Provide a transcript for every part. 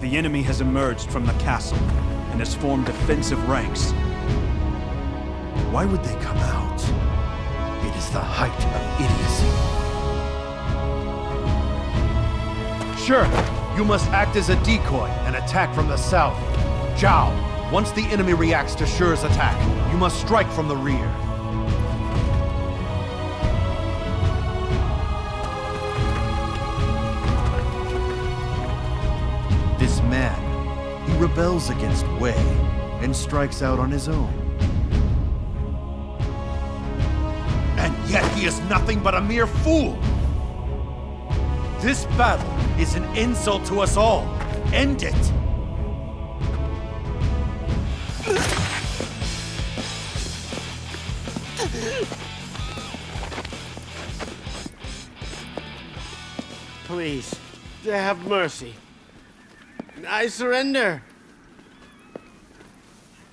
The enemy has emerged from the castle and has formed defensive ranks. Why would they come out? It is the height of idiocy. Sure, you must act as a decoy and attack from the south. Zhao, once the enemy reacts to Shi's attack, you must strike from the rear. This man, he rebels against Wei and strikes out on his own. And yet he is nothing but a mere fool! This battle is an insult to us all. End it! Please, have mercy. I surrender.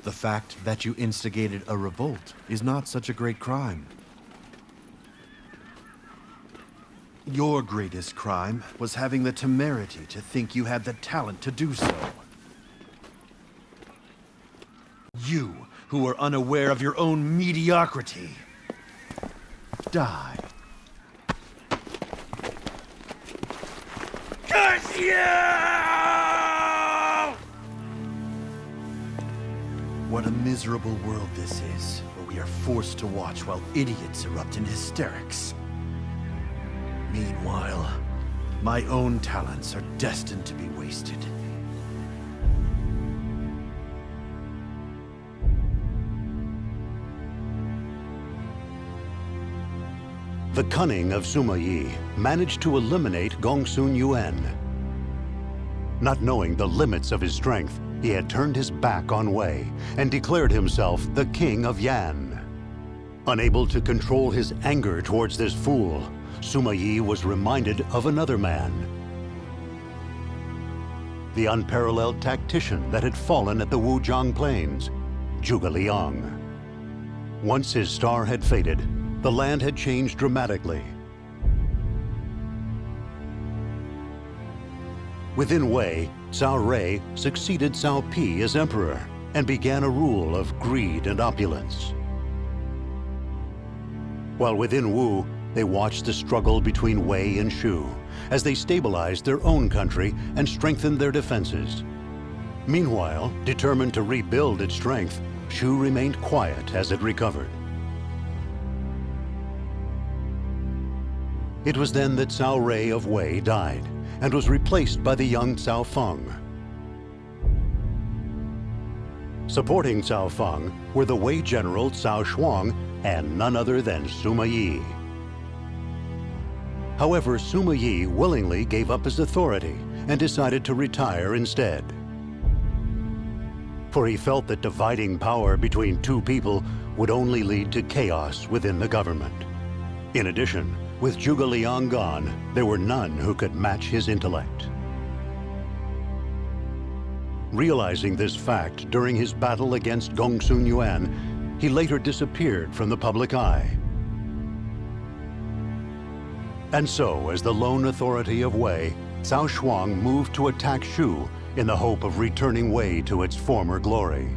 The fact that you instigated a revolt is not such a great crime. Your greatest crime was having the temerity to think you had the talent to do so. You, who are unaware of your own mediocrity. Die. Curse you! What a miserable world this is, where we are forced to watch while idiots erupt in hysterics. Meanwhile, my own talents are destined to be wasted. The cunning of Sima Yi managed to eliminate Gongsun Yuan. Not knowing the limits of his strength, he had turned his back on Wei and declared himself the king of Yan. Unable to control his anger towards this fool, Sima Yi was reminded of another man. The unparalleled tactician that had fallen at the Wujiang Plains, Zhuge Liang. Once his star had faded, the land had changed dramatically. Within Wei, Cao Rui succeeded Cao Pi as emperor and began a rule of greed and opulence. While within Wu, they watched the struggle between Wei and Shu as they stabilized their own country and strengthened their defenses. Meanwhile, determined to rebuild its strength, Shu remained quiet as it recovered. It was then that Cao Rui of Wei died and was replaced by the young Cao Feng. Supporting Cao Feng were the Wei general Cao Shuang and none other than Sima Yi. However, Sima Yi willingly gave up his authority and decided to retire instead. For he felt that dividing power between two people would only lead to chaos within the government. In addition, with Zhuge Liang gone, there were none who could match his intellect. Realizing this fact during his battle against Gongsun Yuan, he later disappeared from the public eye. And so, as the lone authority of Wei, Cao Shuang moved to attack Shu in the hope of returning Wei to its former glory.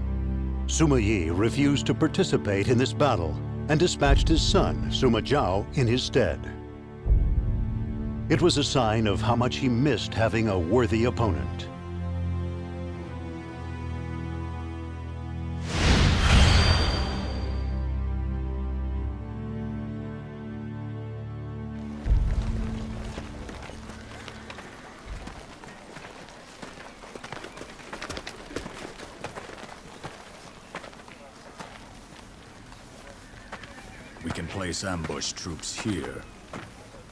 Sima Yi refused to participate in this battle and dispatched his son, Sima Zhao, in his stead. It was a sign of how much he missed having a worthy opponent. We can place ambush troops here,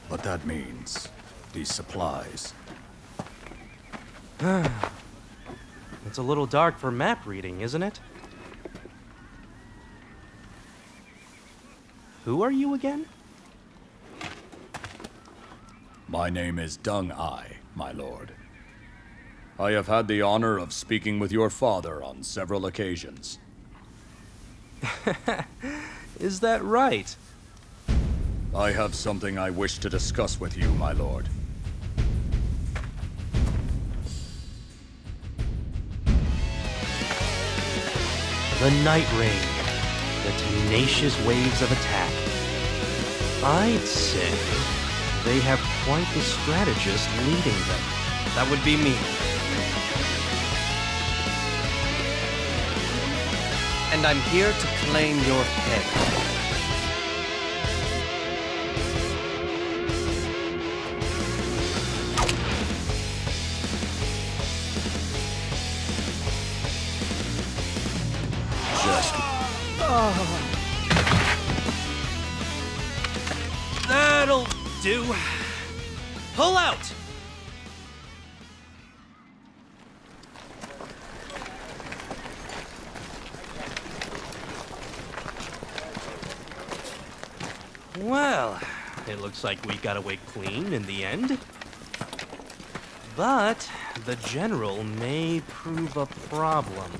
but that means these supplies. It's a little dark for map reading, isn't it? Who are you again? My name is Deng Ai, my lord. I have had the honor of speaking with your father on several occasions. Is that right? I have something I wish to discuss with you, my lord. the Night Rain, the tenacious waves of attack. I'd say they have quite the strategist leading them. That would be me. And I'm here to claim your head. That'll do. Pull out! Well, it looks like we got away clean in the end. But the general may prove a problem.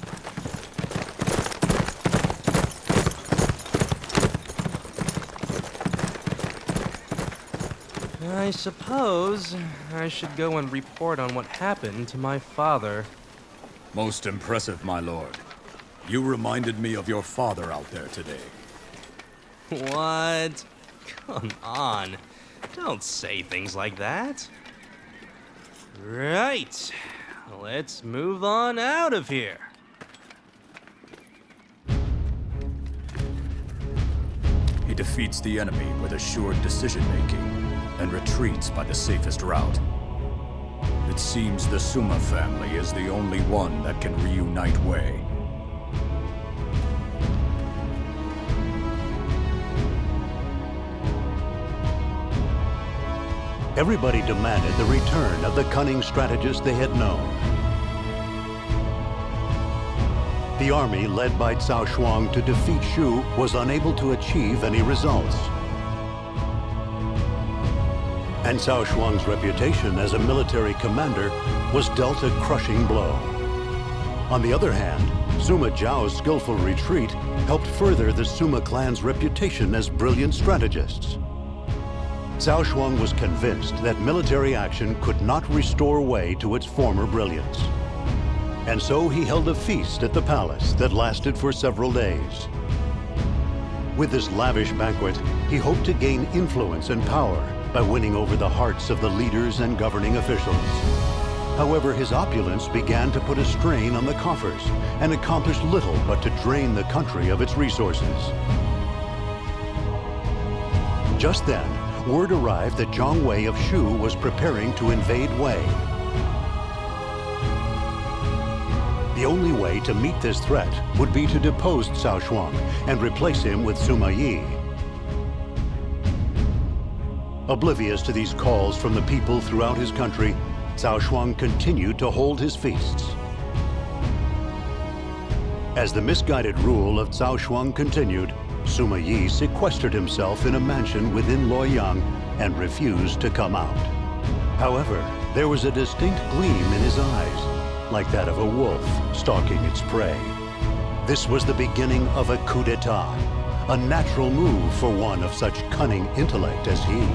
I suppose I should go and report on what happened to my father. Most impressive, my lord. You reminded me of your father out there today. What? Come on. Don't say things like that. Right. Let's move on out of here. He defeats the enemy with assured decision-making and retreats by the safest route. It seems the Sima family is the only one that can reunite Wei. Everybody demanded the return of the cunning strategist they had known. The army led by Cao Shuang to defeat Shu was unable to achieve any results. And Cao Shuang's reputation as a military commander was dealt a crushing blow. On the other hand, Sima Zhao's skillful retreat helped further the Sima clan's reputation as brilliant strategists. Cao Shuang was convinced that military action could not restore Wei to its former brilliance. And so he held a feast at the palace that lasted for several days. With this lavish banquet, he hoped to gain influence and power by winning over the hearts of the leaders and governing officials. However, his opulence began to put a strain on the coffers and accomplished little but to drain the country of its resources. Just then, word arrived that Zhang Wei of Shu was preparing to invade Wei. The only way to meet this threat would be to depose Cao Shuang and replace him with Sima Yi. Oblivious to these calls from the people throughout his country, Cao Shuang continued to hold his feasts. As the misguided rule of Cao Shuang continued, Sima Yi sequestered himself in a mansion within Luoyang and refused to come out. However, there was a distinct gleam in his eyes, like that of a wolf stalking its prey. This was the beginning of a coup d'etat, a natural move for one of such cunning intellect as he.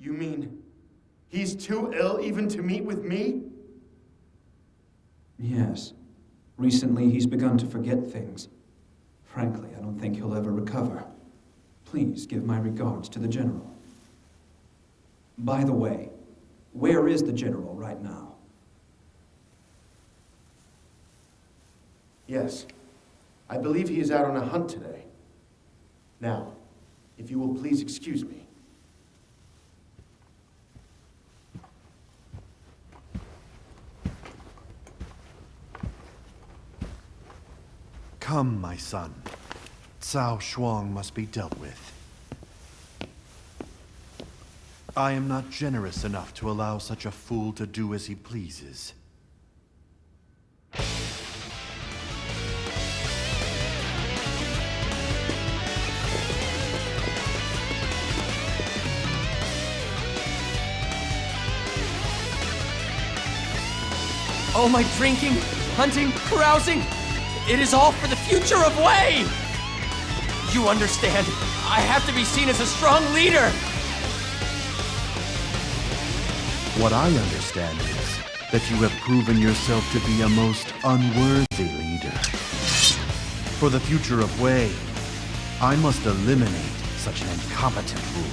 You mean he's too ill even to meet with me? Yes. Recently, he's begun to forget things. Frankly, I don't think he'll ever recover. Please give my regards to the General. By the way, where is the General right now? Yes. I believe he is out on a hunt today. Now, if you will please excuse me. Come, my son. Cao Shuang must be dealt with. I am not generous enough to allow such a fool to do as he pleases. All my drinking, hunting, carousing, it is all for the future of Wei! You understand? I have to be seen as a strong leader! What I understand is that you have proven yourself to be a most unworthy leader. For the future of Wei, I must eliminate such an incompetent ruler.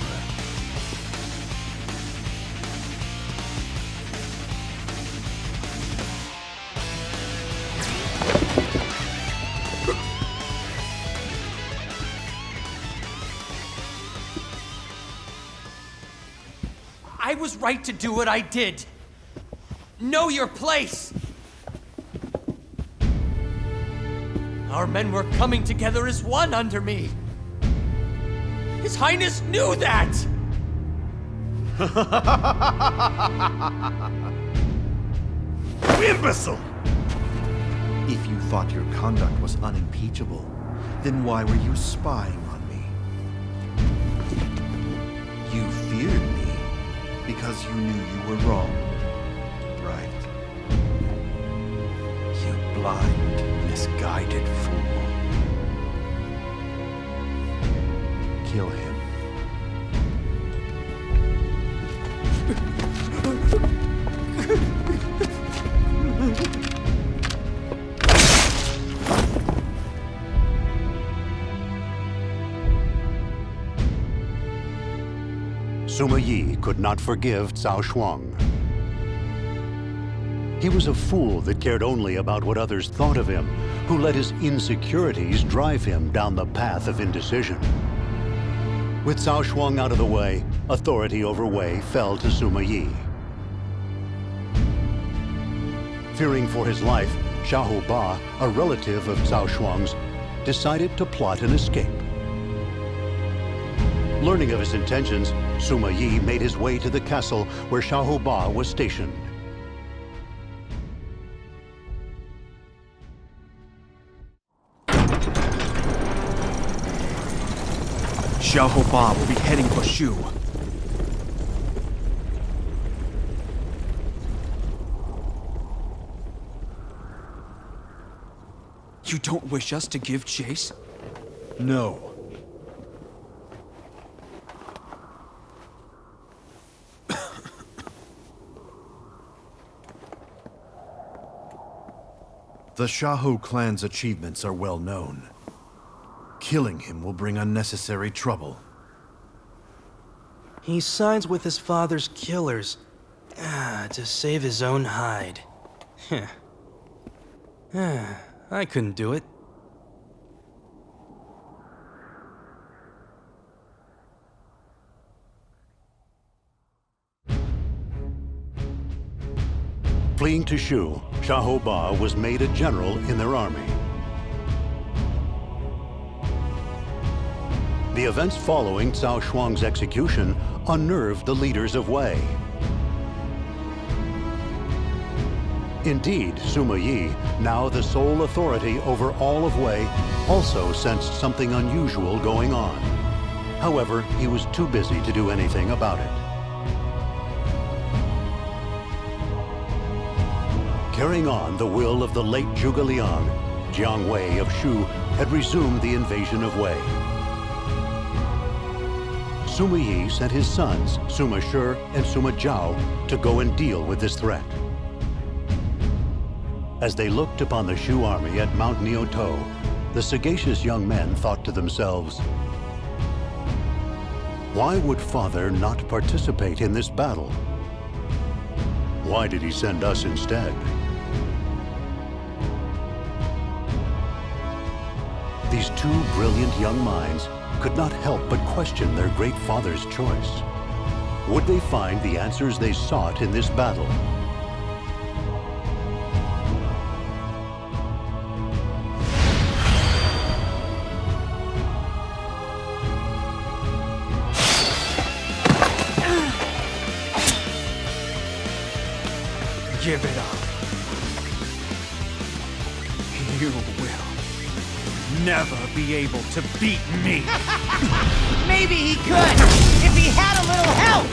I was right to do what I did. Know your place. Our men were coming together as one under me. His Highness knew that! You imbecile! If you thought your conduct was unimpeachable, then why were you spying on me? You feared me because you knew you were wrong, right? You blind, misguided fool. Kill him. Sima Yi could not forgive Cao Shuang. He was a fool that cared only about what others thought of him, who let his insecurities drive him down the path of indecision. With Cao Shuang out of the way, authority over Wei fell to Sima Yi. Fearing for his life, Xiahou Ba, a relative of Cao Shuang's, decided to plot an escape. Learning of his intentions, Sima Yi made his way to the castle where Xiahou Ba was stationed. Xiahou Ba will be heading for Shu. You don't wish us to give chase? No. The Xiahou clan's achievements are well known. Killing him will bring unnecessary trouble. He sides with his father's killers, to save his own hide. I couldn't do it. Fleeing to Shu, Xiahou Ba was made a general in their army. The events following Cao Shuang's execution unnerved the leaders of Wei. Indeed, Sima Yi, now the sole authority over all of Wei, also sensed something unusual going on. However, he was too busy to do anything about it. Carrying on the will of the late Zhuge Liang, Jiang Wei of Shu had resumed the invasion of Wei. Sima Yi sent his sons, Sima Shi and Sima Zhao, to go and deal with this threat. As they looked upon the Shu army at Mount Niutou, the sagacious young men thought to themselves, why would Father not participate in this battle? Why did he send us instead? These two brilliant young minds could not help but question their great father's choice. Would they find the answers they sought in this battle? Give it up. You will never be able to beat me. Maybe he could, if he had a little help!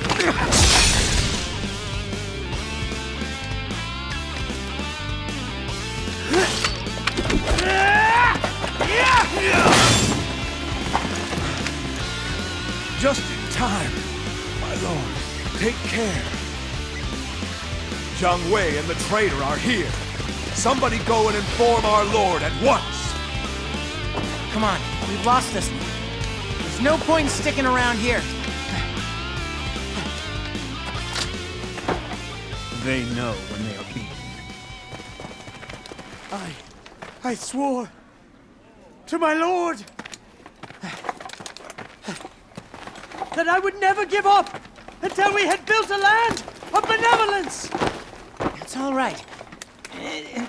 Just in time. My lord, take care. Zhang Wei and the traitor are here. Somebody go and inform our lord at once. Come on, we've lost this one. There's no point in sticking around here. They know when they are beaten. I swore to my lord that I would never give up until we had built a land of benevolence. It's all right.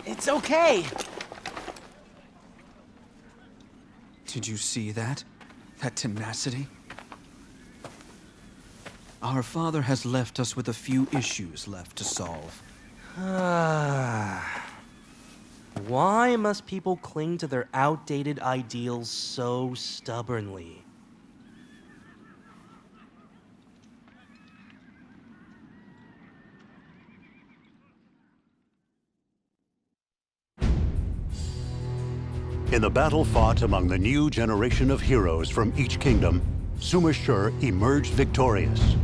It's okay. Did you see that? That tenacity? Our father has left us with a few issues left to solve. Why must people cling to their outdated ideals so stubbornly? In the battle fought among the new generation of heroes from each kingdom, Sima Shi emerged victorious.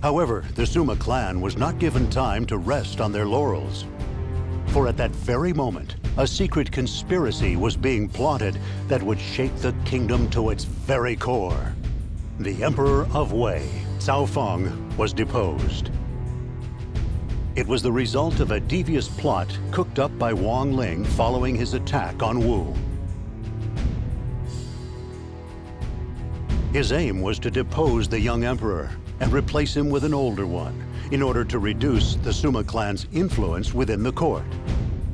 However, the Sima clan was not given time to rest on their laurels. For at that very moment, a secret conspiracy was being plotted that would shake the kingdom to its very core. The Emperor of Wei, Cao Feng, was deposed. It was the result of a devious plot cooked up by Wang Ling following his attack on Wu. His aim was to depose the young emperor and replace him with an older one in order to reduce the Sima clan's influence within the court.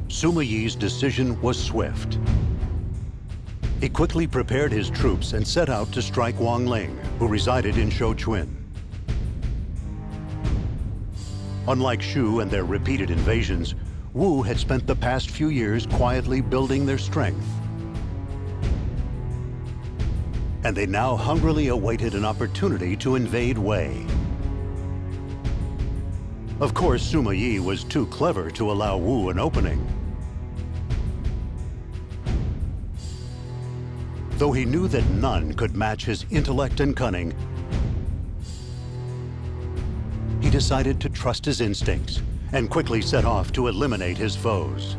Sima Yi's decision was swift. He quickly prepared his troops and set out to strike Wang Ling, who resided in Shouchuan. Unlike Shu and their repeated invasions, Wu had spent the past few years quietly building their strength. And they now hungrily awaited an opportunity to invade Wei. Of course, Sima Yi was too clever to allow Wu an opening. Though he knew that none could match his intellect and cunning, he decided to trust his instincts and quickly set off to eliminate his foes.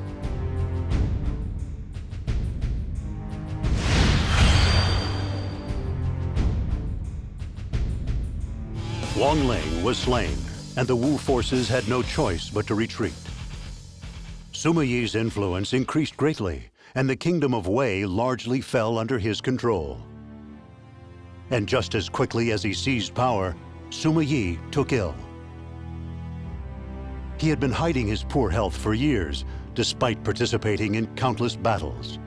Wang Ling was slain, and the Wu forces had no choice but to retreat. Sima Yi's influence increased greatly, and the kingdom of Wei largely fell under his control. And just as quickly as he seized power, Sima Yi took ill. He had been hiding his poor health for years, despite participating in countless battles.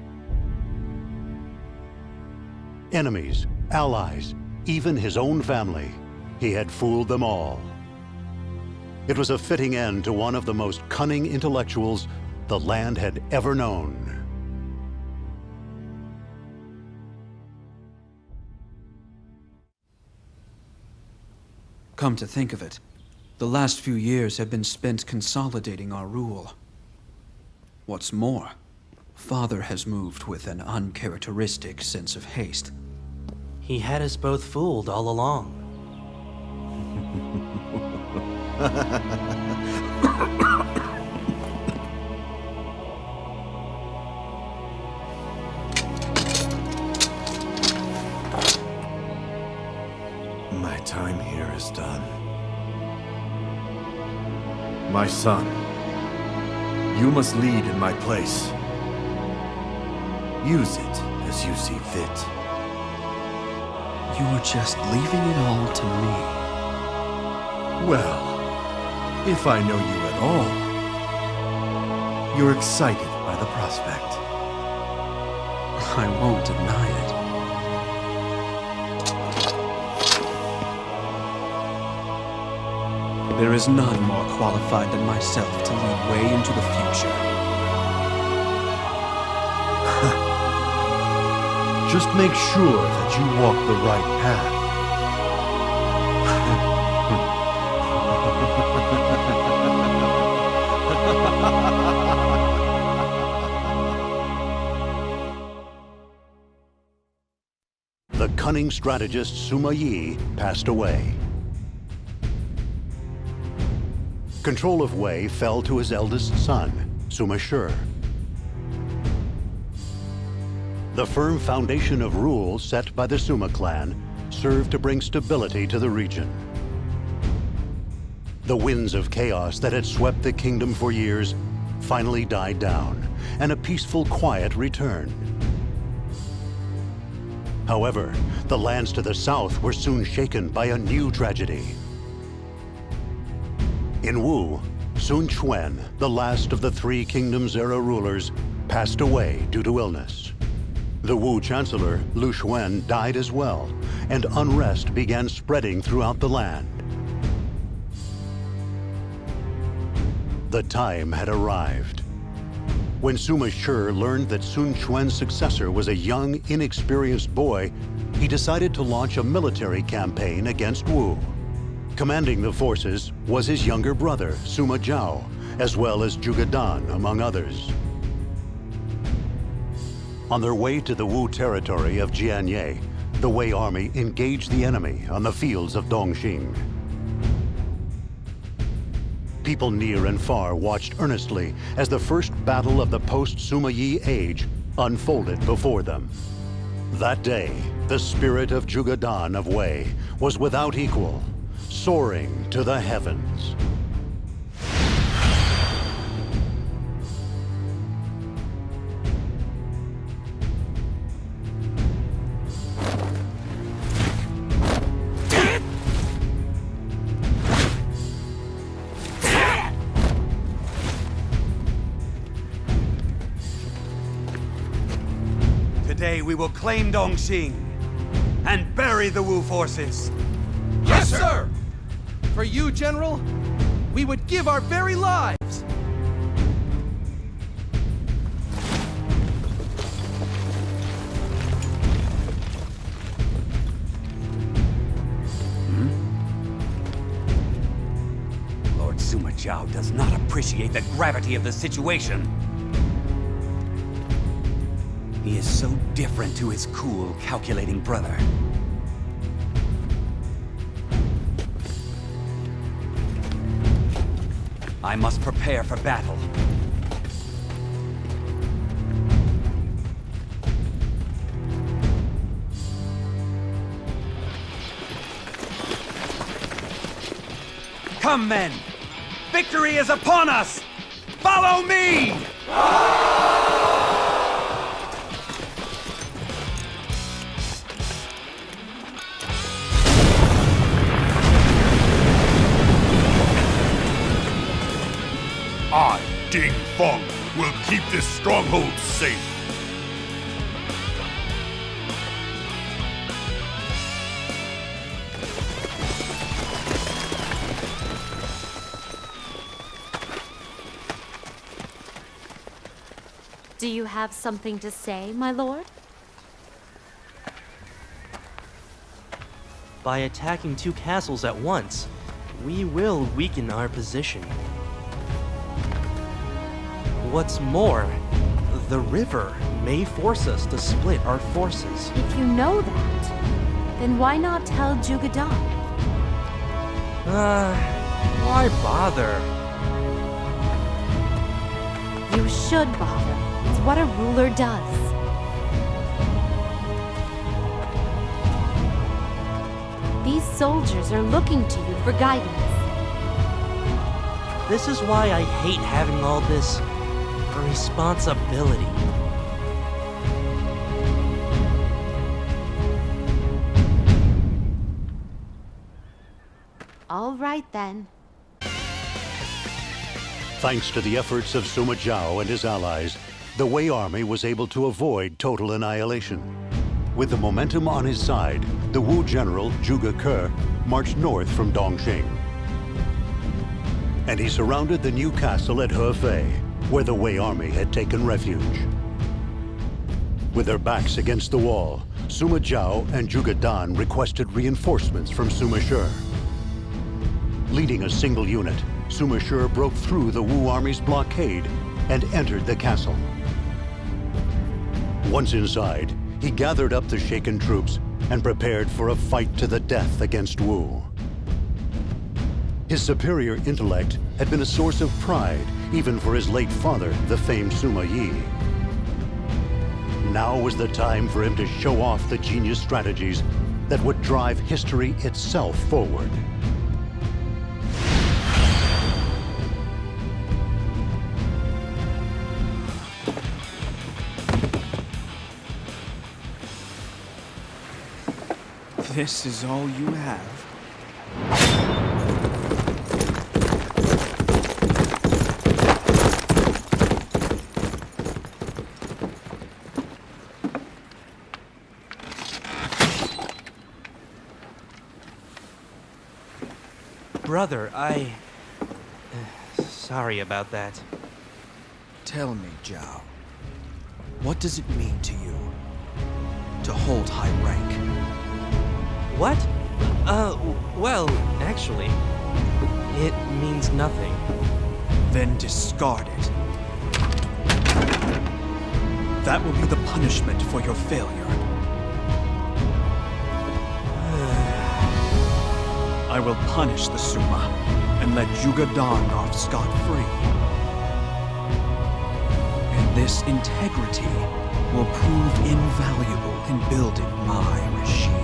Enemies, allies, even his own family, he had fooled them all. It was a fitting end to one of the most cunning intellectuals the land had ever known. Come to think of it, the last few years have been spent consolidating our rule. What's more, Father has moved with an uncharacteristic sense of haste. He had us both fooled all along. My time here is done. My son, you must lead in my place. Use it as you see fit. You are just leaving it all to me. Well, if I know you at all, you're excited by the prospect. I won't deny it. There is none more qualified than myself to lead Wei into the future. Just make sure that you walk the right path. The cunning strategist Sima Yi passed away. Control of Wei fell to his eldest son, Sima Shi. The firm foundation of rule set by the Sima clan served to bring stability to the region. The winds of chaos that had swept the kingdom for years finally died down, and a peaceful quiet returned. However, the lands to the south were soon shaken by a new tragedy. In Wu, Sun Quan, the last of the Three Kingdoms-era rulers, passed away due to illness. The Wu Chancellor, Lu Xuan, died as well, and unrest began spreading throughout the land. The time had arrived. When Sima Shi learned that Sun Quan's successor was a young, inexperienced boy, he decided to launch a military campaign against Wu. Commanding the forces was his younger brother, Sima Zhao, as well as Zhuge Dan, among others. On their way to the Wu territory of Jianye, the Wei army engaged the enemy on the fields of Dongxing. People near and far watched earnestly as the first battle of the post-Sima Yi age unfolded before them. That day, the spirit of Zhuge Dan of Wei was without equal, soaring to the heavens. Today we will claim Dongxing and bury the Wu forces. Yes, sir! For you, General, we would give our very lives! Lord Sima Zhao does not appreciate the gravity of the situation. He is so different to his cool, calculating brother. I must prepare for battle. Come, men! Victory is upon us! Follow me! I, Ding Feng, will keep this stronghold safe. Do you have something to say, my lord? By attacking two castles at once, we will weaken our position. What's more, the river may force us to split our forces. If you know that, then why not tell Zhuge Dan? Why bother? You should bother. It's what a ruler does. These soldiers are looking to you for guidance. This is why I hate having all this responsibility. All right, then. Thanks to the efforts of Sima Zhao and his allies, the Wei army was able to avoid total annihilation. With the momentum on his side, the Wu general, Zhuge Ke, marched north from Dongxing. And he surrounded the new castle at Hefei, where the Wei army had taken refuge. With their backs against the wall, Sima Zhao and Zhuge Dan requested reinforcements from Sima Shi. Leading a single unit, Sima Shi broke through the Wu army's blockade and entered the castle. Once inside, he gathered up the shaken troops and prepared for a fight to the death against Wu. His superior intellect had been a source of pride even for his late father, the famed Sima Yi. Now was the time for him to show off the genius strategies that would drive history itself forward. This is all you have? Brother, sorry about that. Tell me, Zhao. What does it mean to you to hold high rank? What? Well, actually, it means nothing. Then discard it. That will be the punishment for your failure. I will punish the Sima and let Zhuge Dan off scot-free. And this integrity will prove invaluable in building my regime.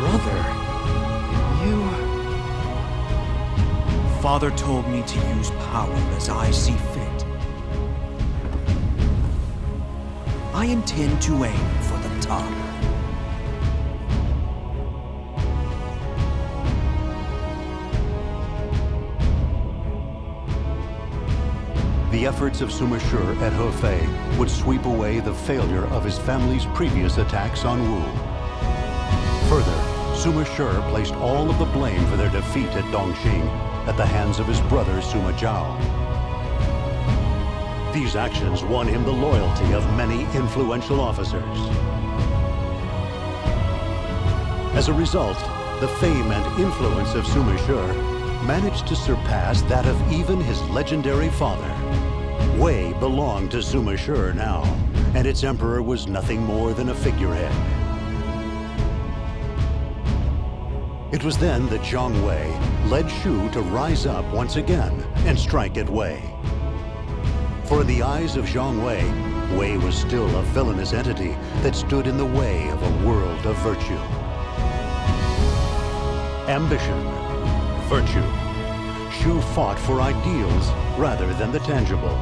Brother, you... Father told me to use power as I see fit. I intend to aim for the top. The efforts of Sima Shi at Hefei would sweep away the failure of his family's previous attacks on Wu. Further, Sima Shi placed all of the blame for their defeat at Dongxing at the hands of his brother Sima Zhao. These actions won him the loyalty of many influential officers. As a result, the fame and influence of Sima Shi managed to surpass that of even his legendary father. Wei belonged to Sima Shi now, and its emperor was nothing more than a figurehead. It was then that Zhang Wei led Shu to rise up once again and strike at Wei. For in the eyes of Zhang Wei, Wei was still a villainous entity that stood in the way of a world of virtue. Ambition, virtue. Shu fought for ideals rather than the tangible.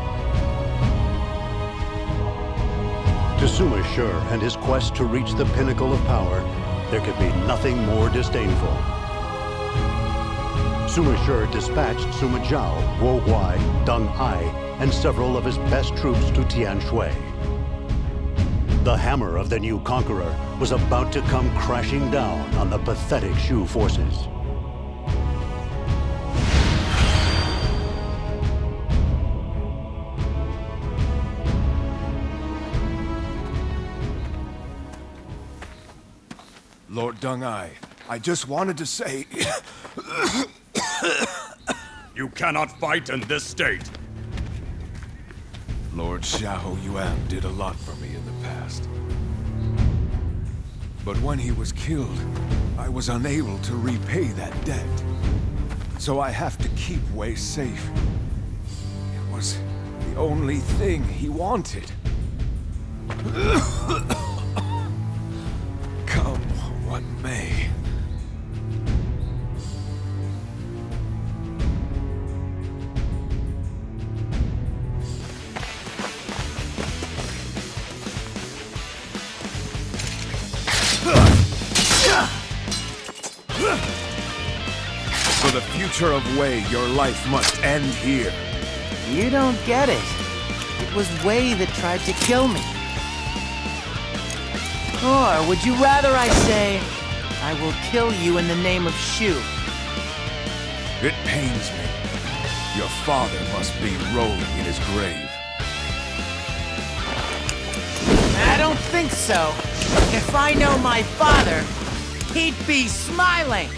To Sima Shi and his quest to reach the pinnacle of power, there could be nothing more disdainful. Sima Shi dispatched Sima Zhao, Wu Huai, Deng Ai, and several of his best troops to Tianshui. The hammer of the new conqueror was about to come crashing down on the pathetic Shu forces. Lord Deng Ai, I just wanted to say... You cannot fight in this state! Lord Xiahou Yuan did a lot for me in the past. But when he was killed, I was unable to repay that debt. So I have to keep Wei safe. It was the only thing he wanted. Come what may. For the future of Wei, your life must end here. You don't get it. It was Wei that tried to kill me. Or would you rather I say, I will kill you in the name of Shu? It pains me. Your father must be rolling in his grave. I don't think so. If I know my father, he'd be smiling.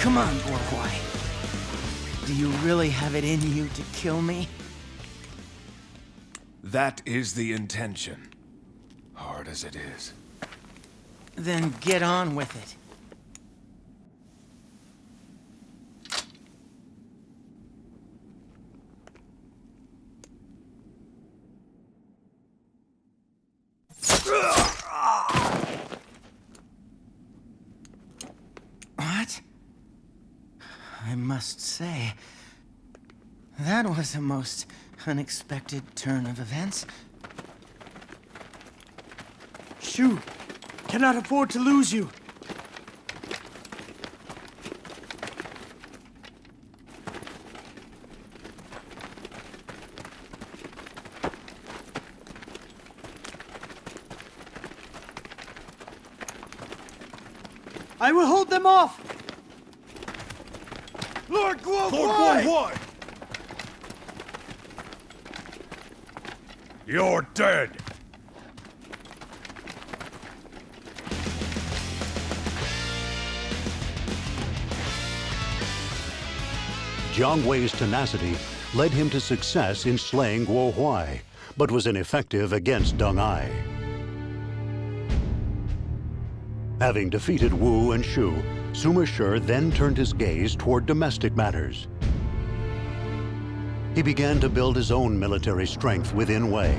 Come on, Wu Huai. Do you really have it in you to kill me? That is the intention. Hard as it is. Then get on with it. What? I must say, that was a most unexpected turn of events. Shu, cannot afford to lose you. I will hold them off! Lord Guo Huai! You're dead! Jiang Wei's tenacity led him to success in slaying Guo Huai, but was ineffective against Deng Ai. Having defeated Wu and Shu, Sima Shi then turned his gaze toward domestic matters. He began to build his own military strength within Wei.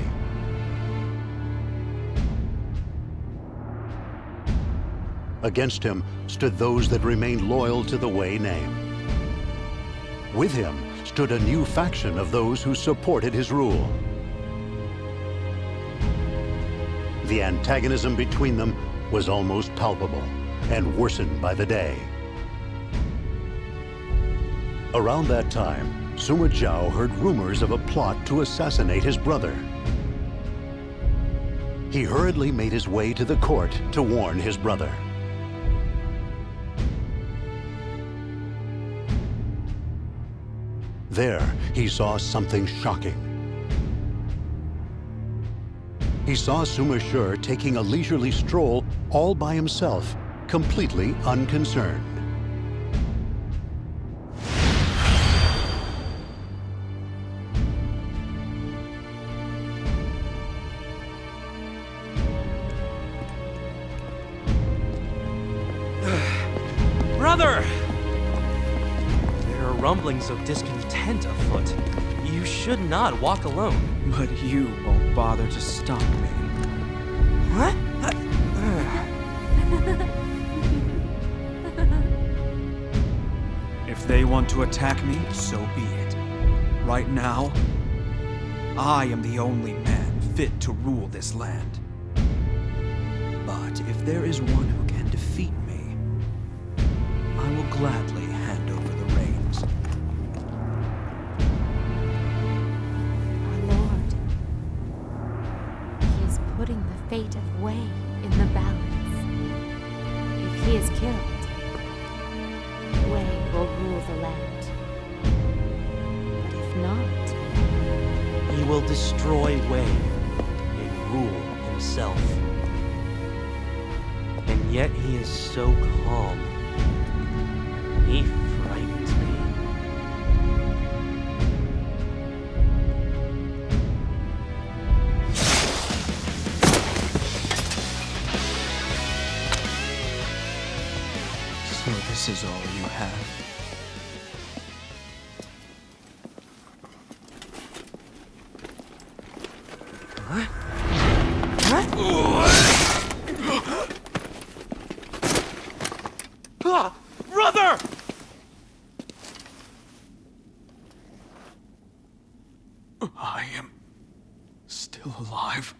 Against him stood those that remained loyal to the Wei name. With him stood a new faction of those who supported his rule. The antagonism between them was almost palpable and worsened by the day. Around that time, Sima Zhao heard rumors of a plot to assassinate his brother. He hurriedly made his way to the court to warn his brother. There, he saw something shocking. He saw Sima Shi taking a leisurely stroll all by himself, completely unconcerned. Brother! There are rumblings of discontent afoot. You should not walk alone. But you won't bother to stop me. What? If they want to attack me, so be it. Right now, I am the only man fit to rule this land. But if there is one who can defeat me, I will gladly hand over the reins. Our Lord, he is putting the fate of Wei in the balance. If he is killed, Wei will rule the land. But if not, He will destroy Wei and rule himself. And yet he is so calm. He frightens me. So this is all you have? Brother! I am still alive.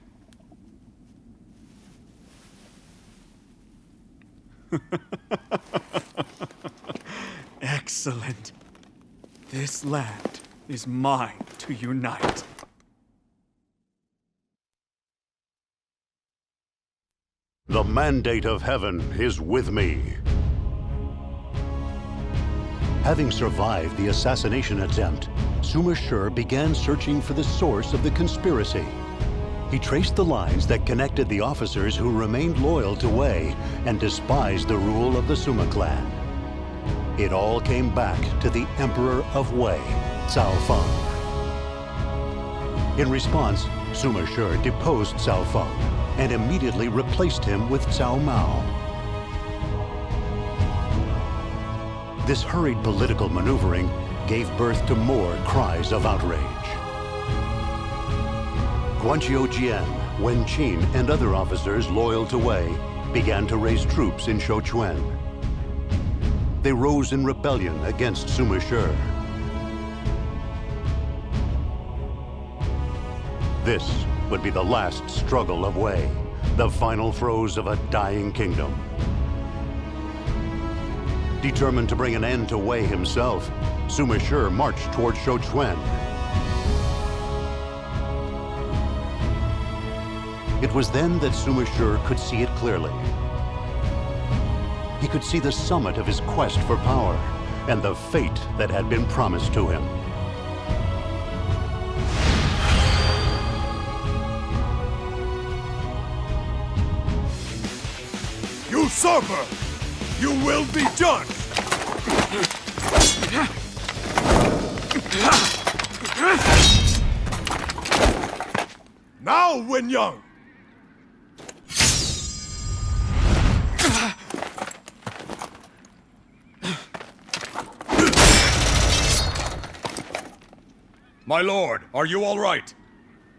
Excellent. This land is mine to unite. The mandate of heaven is with me. Having survived the assassination attempt, Sima Shi began searching for the source of the conspiracy. He traced the lines that connected the officers who remained loyal to Wei and despised the rule of the Sima clan. it all came back to the Emperor of Wei, Cao Feng. In response, Sima Shi deposed Cao Feng and immediately replaced him with Cao Mao. This hurried political maneuvering gave birth to more cries of outrage. Guanqiu Jian, Wen Qin, and other officers loyal to Wei began to raise troops in Shouchuan. They rose in rebellion against Sima Shi. This would be the last struggle of Wei, the final throes of a dying kingdom. Determined to bring an end to Wei himself, Sima Shi marched toward Shouchuan. It was then that Sima Shi could see it clearly. He could see the summit of his quest for power and the fate that had been promised to him. Usurper! You will be judged! Now, Wen Yang! My lord, are you all right?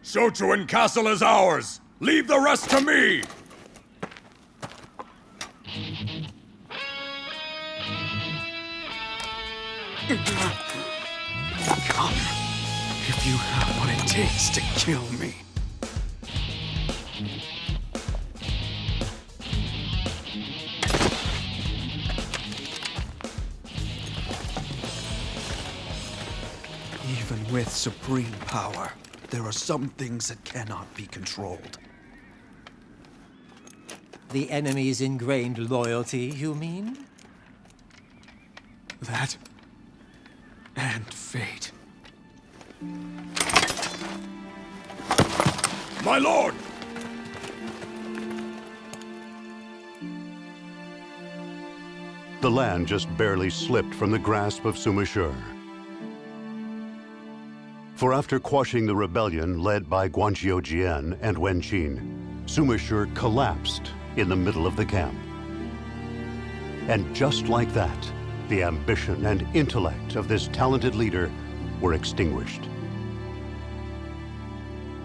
Shouchuan Castle is ours! Leave the rest to me! Come, if you have what it takes to kill me. Even with supreme power, there are some things that cannot be controlled. The enemy's ingrained loyalty, you mean? That and fate. My lord! The land just barely slipped from the grasp of Sima Shi. For after quashing the rebellion led by Guanqiu Jian and Wen Qin, Sima Shi collapsed in the middle of the camp. And just like that, the ambition and intellect of this talented leader were extinguished.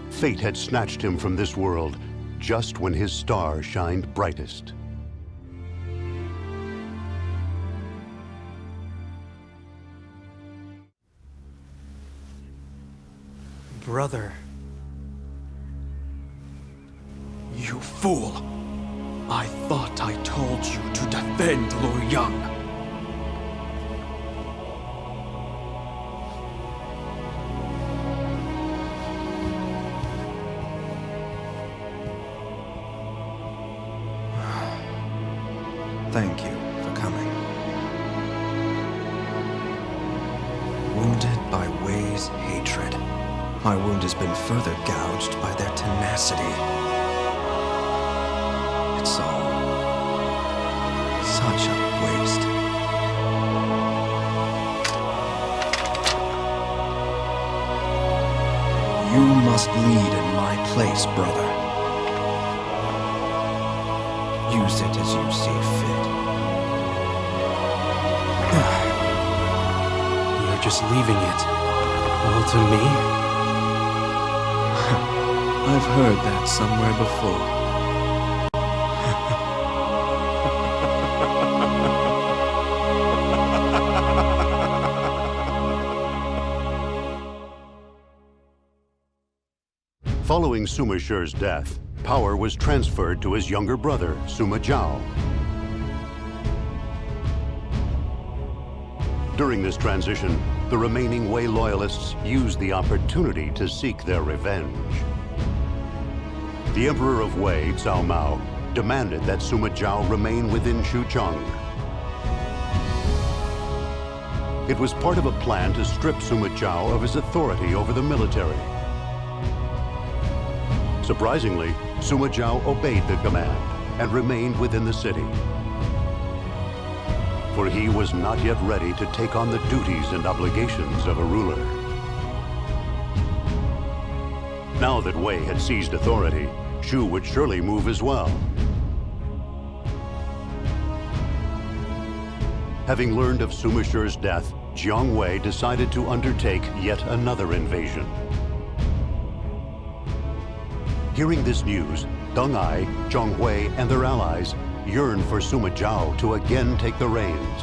Fate had snatched him from this world just when his star shined brightest. Brother. You fool! I thought I told you to defend Luoyang. Thank you for coming. Wounded by Wei's hatred, my wound has been further gouged by their tenacity. It's all such a waste. You must lead in my place, brother. Use it as you see fit. You're just leaving it all to me? I've heard that somewhere before. Following Sima Shi's death, power was transferred to his younger brother, Sima Zhao. During this transition, the remaining Wei loyalists used the opportunity to seek their revenge. The Emperor of Wei, Cao Mao, demanded that Sima Zhao remain within Xuchang. It was part of a plan to strip Sima Zhao of his authority over the military. Surprisingly, Sima Zhao obeyed the command and remained within the city. for he was not yet ready to take on the duties and obligations of a ruler. Now that Wei had seized authority, Shu would surely move as well. Having learned of Sima Shi's death, Jiang Wei decided to undertake yet another invasion. Hearing this news, Deng Ai, Zhang Hui, and their allies yearned for Sima Zhao to again take the reins.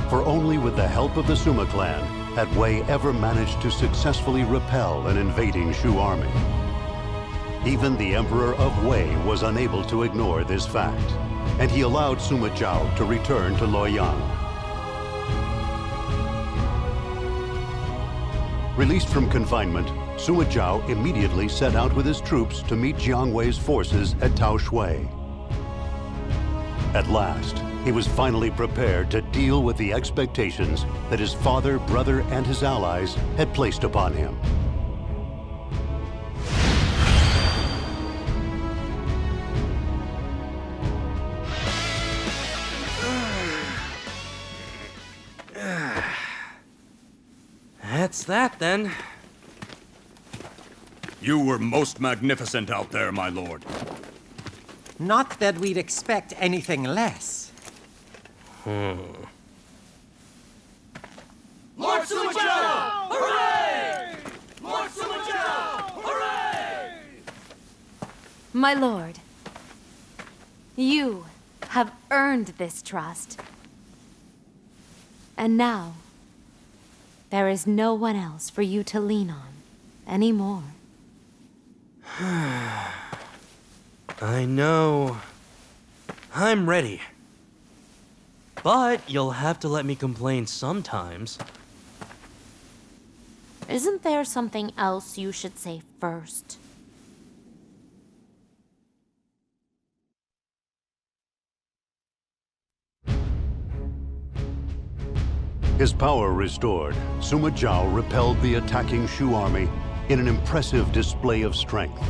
For only with the help of the Sima clan had Wei ever managed to successfully repel an invading Shu army. Even the Emperor of Wei was unable to ignore this fact, and he allowed Sima Zhao to return to Luoyang. Released from confinement, Sima Zhao immediately set out with his troops to meet Jiang Wei's forces at Taoshui. At last, he was finally prepared to deal with the expectations that his father, brother, and his allies had placed upon him. That's that, then. You were most magnificent out there, my lord. Not that we'd expect anything less. Lord Sima Zhao! Hooray! Lord Sima Zhao! Hooray! My lord, you have earned this trust. And now, there is no one else for you to lean on anymore. I know. I'm ready. But you'll have to let me complain sometimes. Isn't there something else you should say first? His power restored, Sima Zhao repelled the attacking Shu army in an impressive display of strength.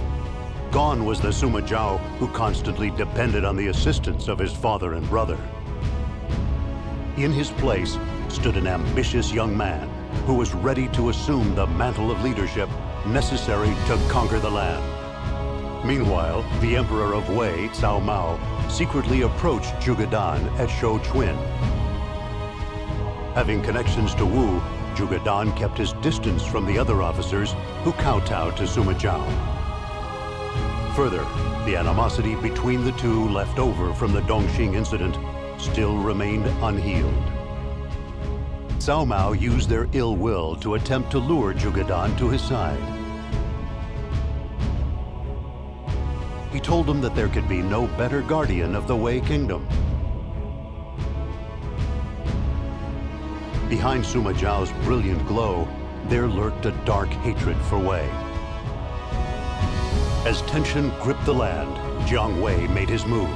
Gone was the Sima Zhao who constantly depended on the assistance of his father and brother. In his place stood an ambitious young man who was ready to assume the mantle of leadership necessary to conquer the land. Meanwhile, the Emperor of Wei, Cao Mao, secretly approached Zhuge Dan at Shouchuan. Having connections to Wu, Zhuge Dan kept his distance from the other officers who kowtowed to Sima Zhao. Further, the animosity between the two left over from the Dongxing incident still remained unhealed. Cao Mao used their ill will to attempt to lure Zhuge Dan to his side. He told him that there could be no better guardian of the Wei kingdom. Behind Sima Zhao's brilliant glow, there lurked a dark hatred for Wei. As tension gripped the land, Jiang Wei made his move.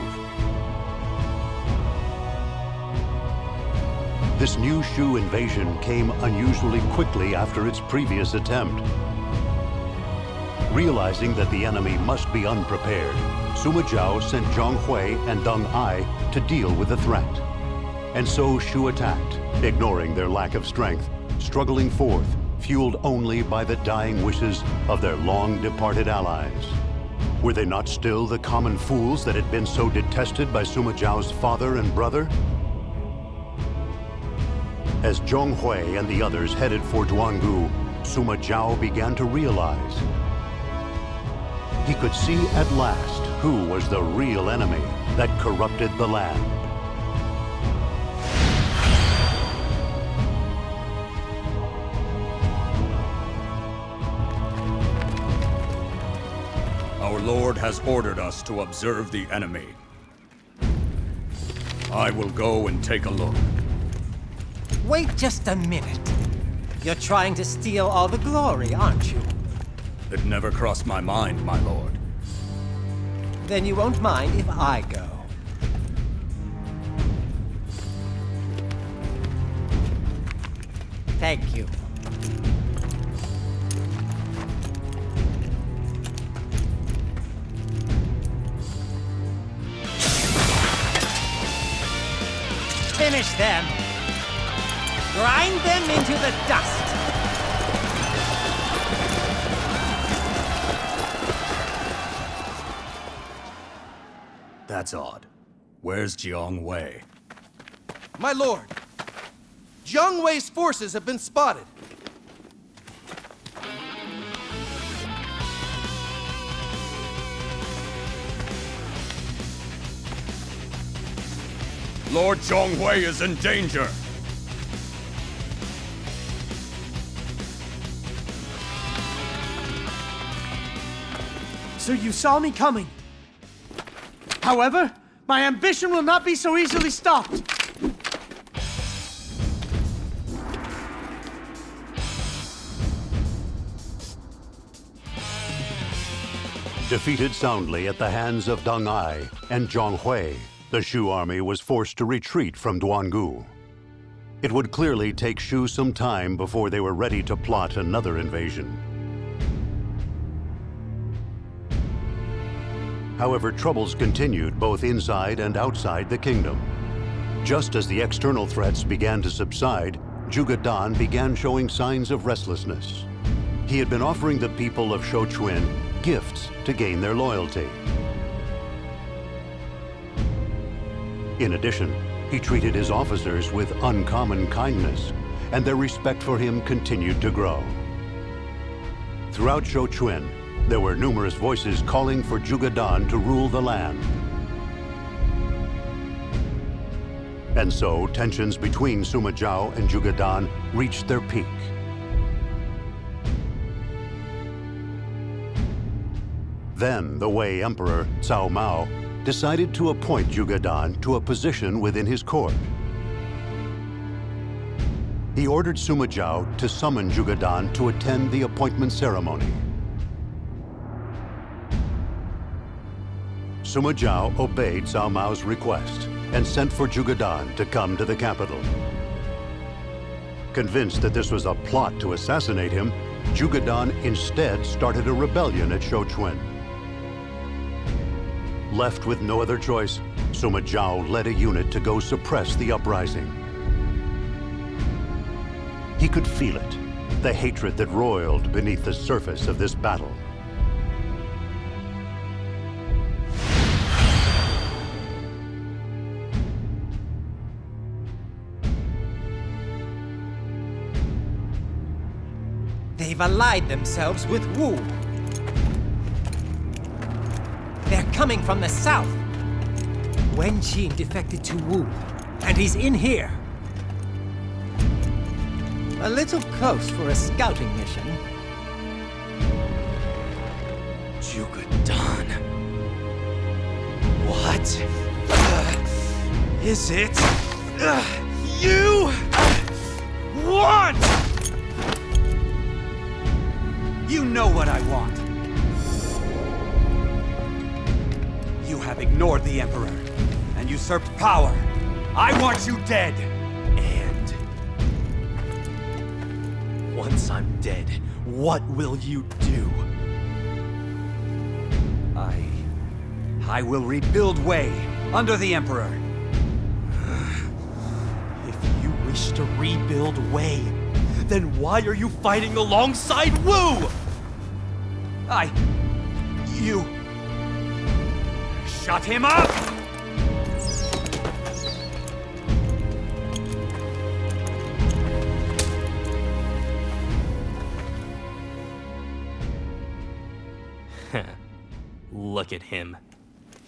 This new Shu invasion came unusually quickly after its previous attempt. Realizing that the enemy must be unprepared, Sima Zhao sent Zhang Hui and Deng Ai to deal with the threat. And so Shu attacked, ignoring their lack of strength, struggling forth, fueled only by the dying wishes of their long-departed allies. Were they not still the common fools that had been so detested by Sima Zhao's father and brother? As Zhang Hui and the others headed for Duangu, Sima Zhao began to realize he could see at last who was the real enemy that corrupted the land. Our Lord has ordered us to observe the enemy. I will go and take a look. Wait just a minute. You're trying to steal all the glory, aren't you? It never crossed my mind, my lord. Then you won't mind if I go. Thank you. finish them. Grind them into the dust. That's odd. Where's Jiang Wei? My lord, Jiang Wei's forces have been spotted. Lord Jiang Wei is in danger. So you saw me coming. However, my ambition will not be so easily stopped. Defeated soundly at the hands of Deng Ai and Zhang Hui, the Shu army was forced to retreat from Duangu. It would clearly take Shu some time before they were ready to plot another invasion. However, troubles continued both inside and outside the kingdom. Just as the external threats began to subside, Zhuge Dan began showing signs of restlessness. He had been offering the people of Shouchuan gifts to gain their loyalty. In addition, he treated his officers with uncommon kindness, and their respect for him continued to grow. Throughout Shouchuan, there were numerous voices calling for Zhuge Dan to rule the land. And so, tensions between Sima Zhao and Zhuge Dan reached their peak. Then, the Wei Emperor, Cao Mao, decided to appoint Zhuge Dan to a position within his court. He ordered Sima Zhao to summon Zhuge Dan to attend the appointment ceremony. Sima Zhao obeyed Cao Mao's request and sent for Zhuge Dan to come to the capital. Convinced that this was a plot to assassinate him, Zhuge Dan instead started a rebellion at Shouchuan. Left with no other choice, Sima Zhao led a unit to go suppress the uprising. He could feel it, the hatred that roiled beneath the surface of this battle. They've allied themselves with Wu. They're coming from the south. Wen Qin defected to Wu, and he's in here. A little close for a scouting mission. Zhuge Dan. What is it you want? You know what I want. You have ignored the Emperor and usurped power. I want you dead. And once I'm dead, what will you do? I will rebuild Wei under the Emperor. If you wish to rebuild Wei, then why are you fighting alongside Wu? You... Shut him up! Look at him.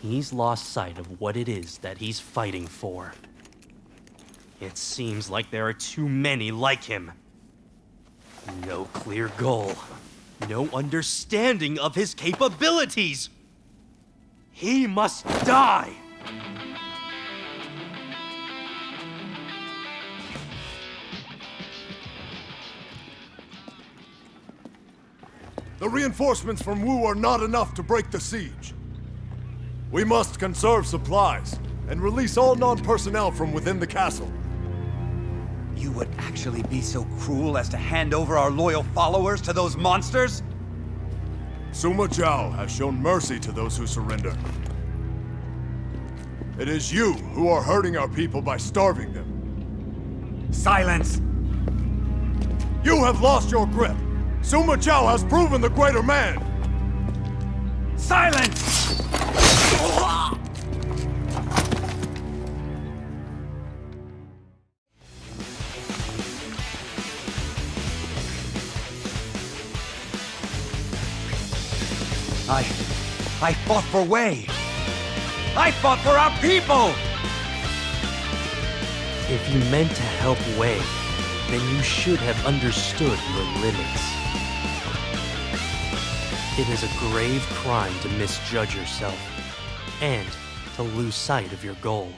He's lost sight of what it is that he's fighting for. It seems like there are too many like him. No clear goal. No understanding of his capabilities. He must die! The reinforcements from Wu are not enough to break the siege. We must conserve supplies and release all non-personnel from within the castle. You would actually be so cruel as to hand over our loyal followers to those monsters? Sima Zhao has shown mercy to those who surrender. It is you who are hurting our people by starving them. Silence! You have lost your grip! Sima Zhao has proven the greater man! Silence! I fought for Wei! I fought for our people! If you meant to help Wei, then you should have understood your limits. It is a grave crime to misjudge yourself, and to lose sight of your goal.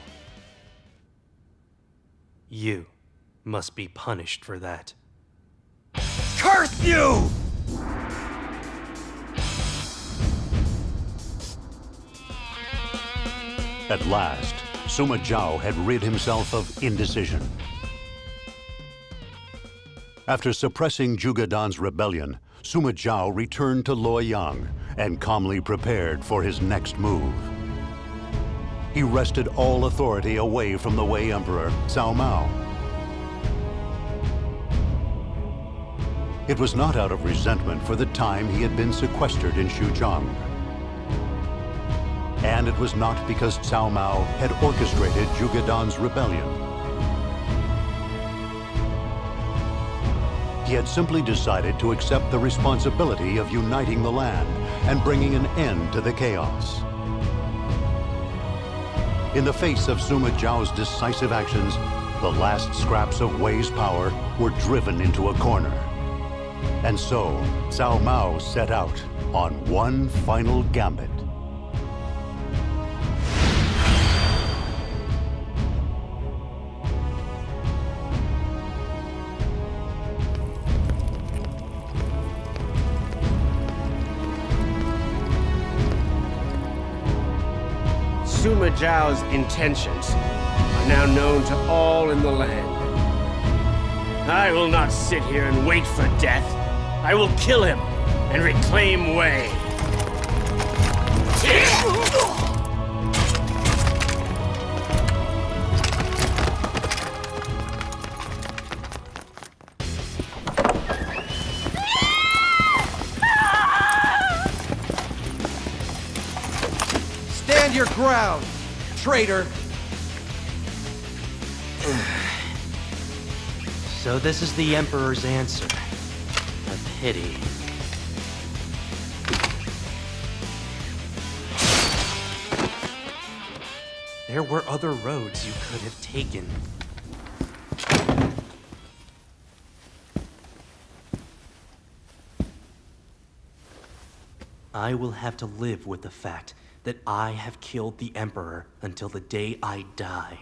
You must be punished for that. Curse you! At last, Sima Zhao had rid himself of indecision. After suppressing Zhuge Dan's rebellion, Sima Zhao returned to Luoyang and calmly prepared for his next move. He wrested all authority away from the Wei Emperor, Cao Mao. It was not out of resentment for the time he had been sequestered in Xujiang. And it was not because Cao Mao had orchestrated Zhuge Dan's rebellion. He had simply decided to accept the responsibility of uniting the land and bringing an end to the chaos. In the face of Sima Zhao's decisive actions, the last scraps of Wei's power were driven into a corner. And so, Cao Mao set out on one final gambit. Sima Zhao's intentions are now known to all in the land. I will not sit here and wait for death. I will kill him and reclaim Wei. Stand your ground, traitor! So this is the Emperor's answer. A pity. There were other roads you could have taken. I will have to live with the fact that I have killed the Emperor until the day I die.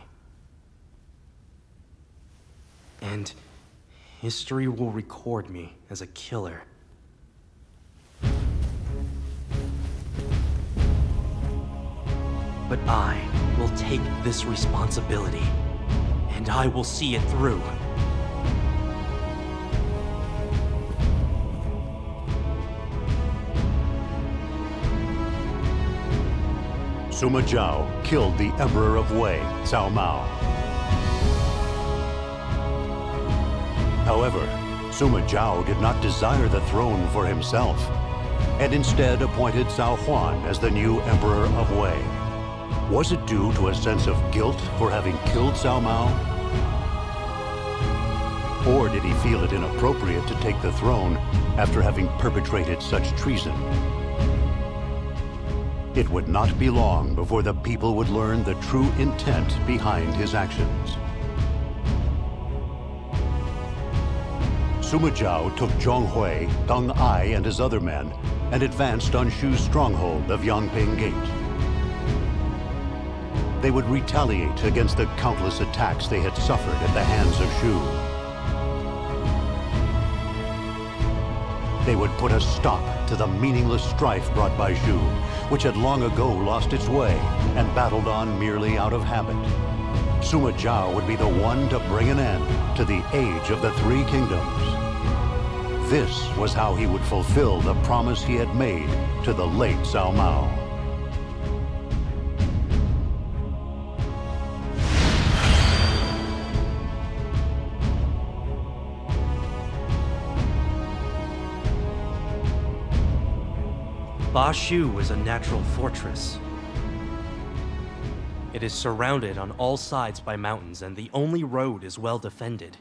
And history will record me as a killer. But I will take this responsibility, and I will see it through. Sima Zhao killed the Emperor of Wei, Cao Mao. However, Sima Zhao did not desire the throne for himself, and instead appointed Cao Huan as the new Emperor of Wei. Was it due to a sense of guilt for having killed Cao Mao? Or did he feel it inappropriate to take the throne after having perpetrated such treason? It would not be long before the people would learn the true intent behind his actions. Sima Zhao took Zhonghui, Deng Ai, and his other men and advanced on Shu's stronghold of Yangping Gate. They would retaliate against the countless attacks they had suffered at the hands of Shu. They would put a stop to the meaningless strife brought by Shu, which had long ago lost its way and battled on merely out of habit. Sima Zhao would be the one to bring an end to the Age of the Three Kingdoms. This was how he would fulfill the promise he had made to the late Cao Mao. Ba Shu is a natural fortress. It is surrounded on all sides by mountains, and the only road is well defended.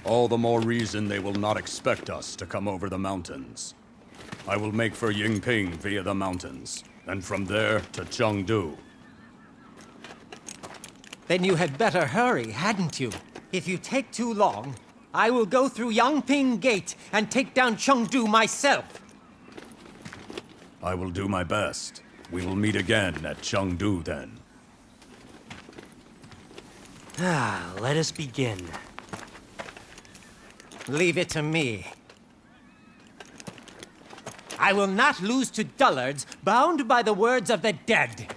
All the more reason they will not expect us to come over the mountains. I will make for Yingping via the mountains, and from there to Chengdu. Then you had better hurry, hadn't you? If you take too long, I will go through Yangping Gate and take down Chengdu myself. I will do my best. We will meet again at Chengdu then. Let us begin. Leave it to me. I will not lose to dullards bound by the words of the dead.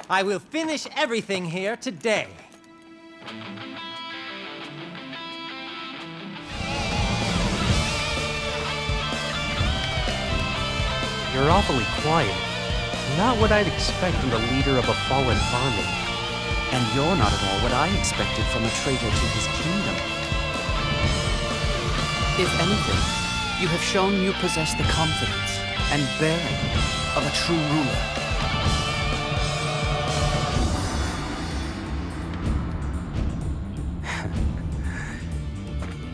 I will finish everything here today. You're awfully quiet. Not what I'd expect from the leader of a fallen army. And you're not at all what I expected from a traitor to his kingdom. If anything, you have shown you possess the confidence and bearing of a true ruler.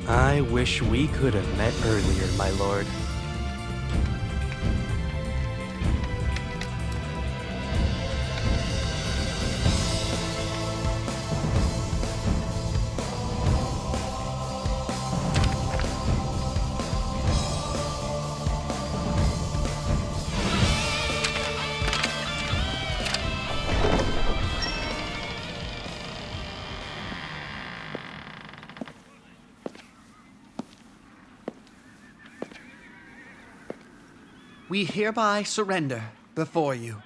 I wish we could have met earlier, my lord. We hereby surrender before you.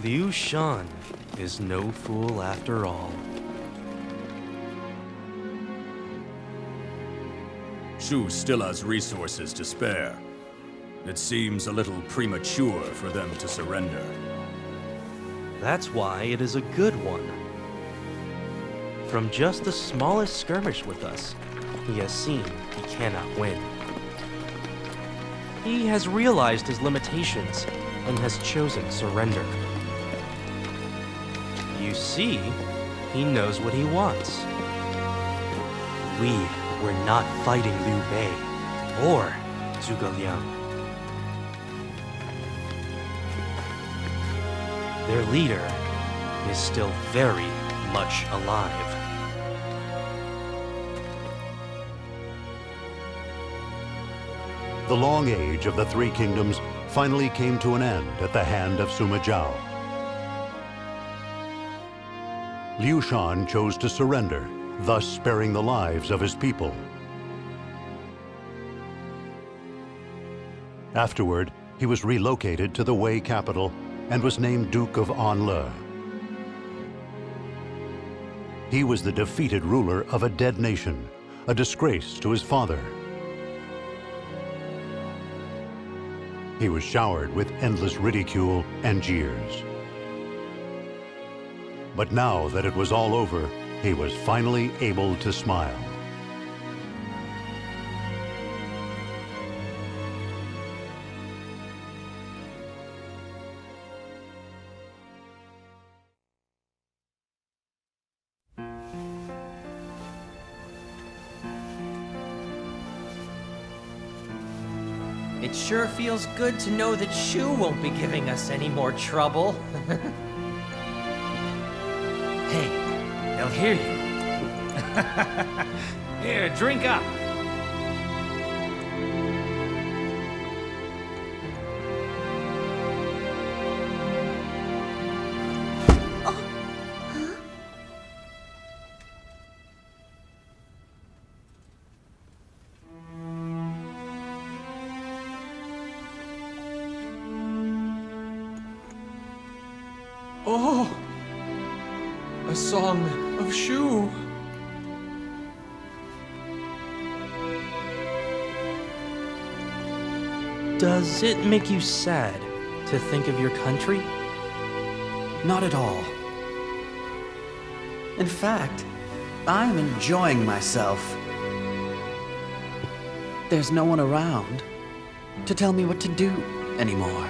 Liu Shan is no fool after all. Shu still has resources to spare. It seems a little premature for them to surrender. That's why it is a good one. From just the smallest skirmish with us, he has seen he cannot win. He has realized his limitations and has chosen surrender. You see, he knows what he wants. We were not fighting Liu Bei or Zhuge Liang. Their leader is still very much alive. The long age of the Three Kingdoms finally came to an end at the hand of Sima Zhao. Liu Shan chose to surrender, thus sparing the lives of his people. Afterward, he was relocated to the Wei capital and was named Duke of Anle. He was the defeated ruler of a dead nation, a disgrace to his father. He was showered with endless ridicule and jeers. But now that it was all over, he was finally able to smile. It sure feels good to know that Shu won't be giving us any more trouble. Hey, they'll hear you. Here, drink up. Oh, a song of Shu. Does it make you sad to to think of your country? Not at all. In fact, I'm enjoying myself. There's no one around to tell me what to do anymore.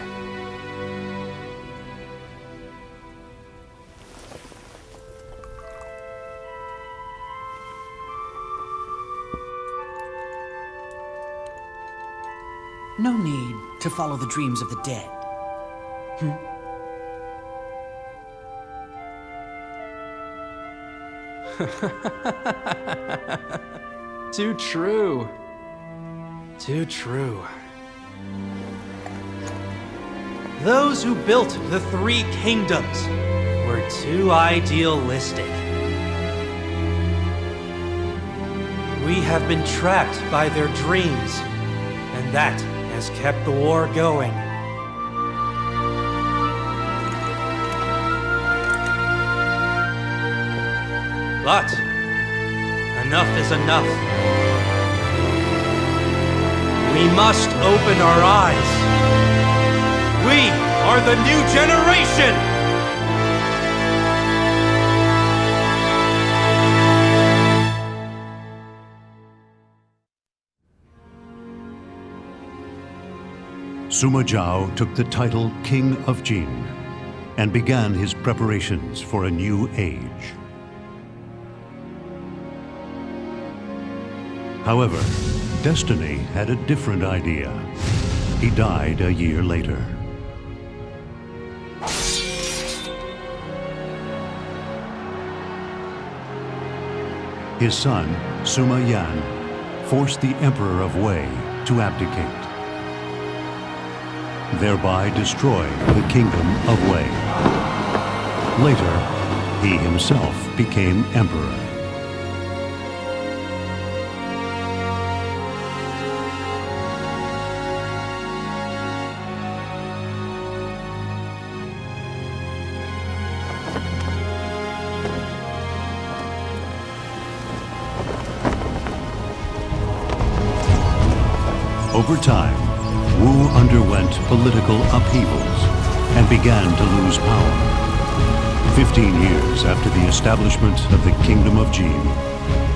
No need to follow the dreams of the dead. Too true. Too true. Those who built the Three Kingdoms were too idealistic. We have been trapped by their dreams, and that has kept the war going. But enough is enough. We must open our eyes. We are the new generation! Sima Zhao took the title King of Jin and began his preparations for a new age. However, destiny had a different idea. He died a year later. His son, Sima Yi, forced the Emperor of Wei to abdicate, thereby destroying the Kingdom of Wei. Later, he himself became Emperor. Over time, Wu underwent political upheavals and began to lose power. 15 years after the establishment of the Kingdom of Jin,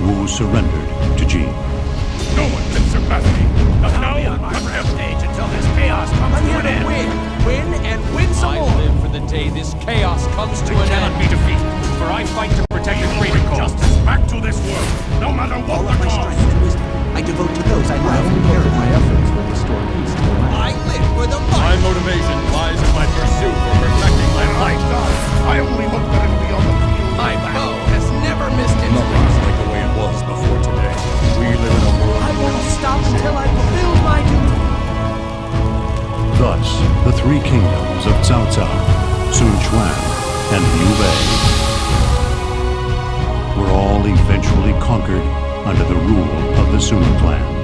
Wu surrendered to Jin. No one can surpass me. Not now, never have stage until this chaos comes to an end. Win, and win some more. I live for the day this chaos comes to an end. Cannot be defeated, for I fight to protect the greater cause. Justice back to this world, no matter what the cost. I devote to those I love and care my efforts will restore peace to the land. I live for the fight. My motivation lies in my pursuit for perfecting my life. I only hope that it will be on the field. My bow has never missed its Nothing is like the way it was before today. We live in a world. I won't stop until I fulfill my duty. Thus, the three kingdoms of Cao Cao, Sun Quan, and Liu Bei were all eventually conquered under the rule of the Sima clan.